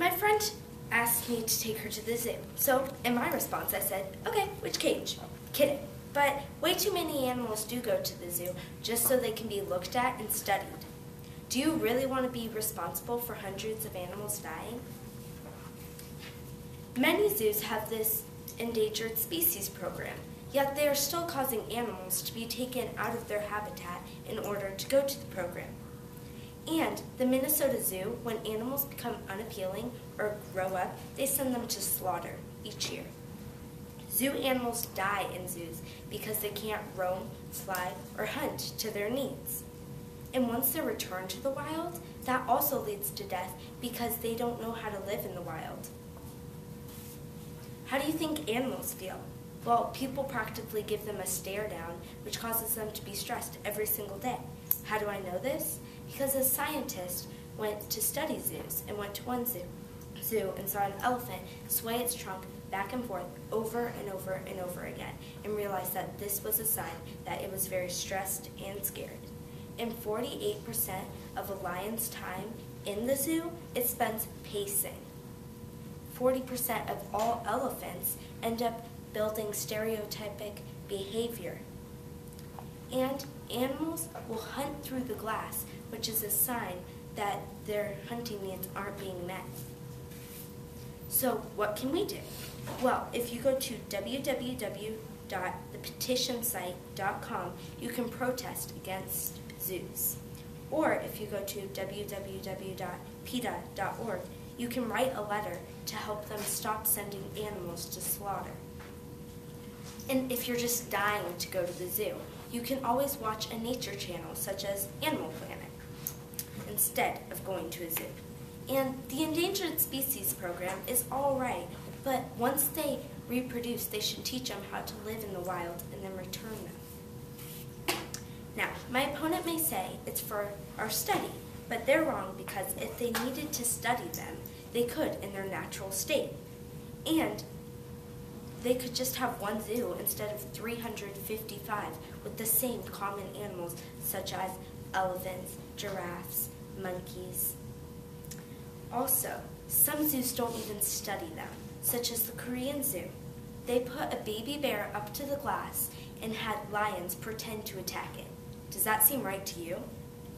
My friend asked me to take her to the zoo. So in my response I said, okay, which cage? Kidding. But way too many animals do go to the zoo just so they can be looked at and studied. Do you really want to be responsible for hundreds of animals dying? Many zoos have this endangered species program, yet they are still causing animals to be taken out of their habitat in order to go to the program. And the Minnesota Zoo, when animals become unappealing or grow up, they send them to slaughter each year. Zoo animals die in zoos because they can't roam, fly, or hunt to their needs. And once they're returned to the wild, that also leads to death because they don't know how to live in the wild. How do you think animals feel? Well, people practically give them a stare down, which causes them to be stressed every single day. How do I know this? Because a scientist went to study zoos and went to one zoo and saw an elephant sway its trunk back and forth over and over and over again and realized that this was a sign that it was very stressed and scared. And 48% of a lion's time in the zoo, it spends pacing. 40% of all elephants end up building stereotypic behavior. And animals will hunt through the glass, which is a sign that their hunting needs aren't being met. So what can we do? Well, if you go to www.thepetitionsite.com, you can protest against zoos. Or if you go to www.peta.org, you can write a letter to help them stop sending animals to slaughter. And if you're just dying to go to the zoo, you can always watch a nature channel such as Animal Planet instead of going to a zoo. And the Endangered Species Program is all right, but once they reproduce, they should teach them how to live in the wild and then return them. Now, my opponent may say it's for our study, but they're wrong because if they needed to study them, they could in their natural state. And they could just have one zoo instead of 355 with the same common animals such as elephants, giraffes, monkeys. Also, some zoos don't even study them, such as the Korean Zoo. They put a baby bear up to the glass and had lions pretend to attack it. Does that seem right to you?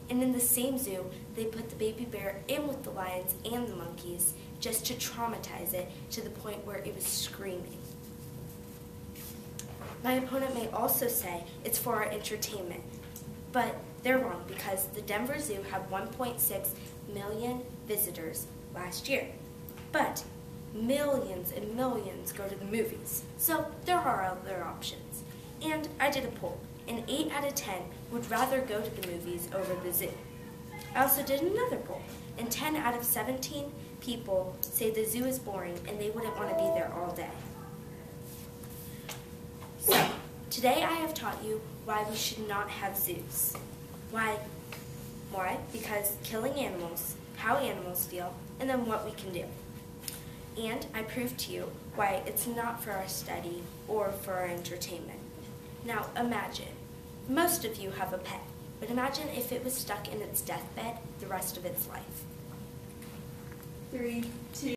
And in the same zoo, they put the baby bear in with the lions and the monkeys just to traumatize it to the point where it was screaming. My opponent may also say it's for our entertainment, but they're wrong because the Denver Zoo had 1.6 million visitors last year. But millions and millions go to the movies, so there are other options. And I did a poll, and 8 out of 10 would rather go to the movies over the zoo. I also did another poll, and 10 out of 17 people say the zoo is boring and they wouldn't want to be there all day. So, today I have taught you why we should not have zoos. Why? Because killing animals, how animals feel, and then what we can do. And I proved to you why it's not for our study or for our entertainment. Now imagine, most of you have a pet, but imagine if it was stuck in its deathbed the rest of its life. 3, 2,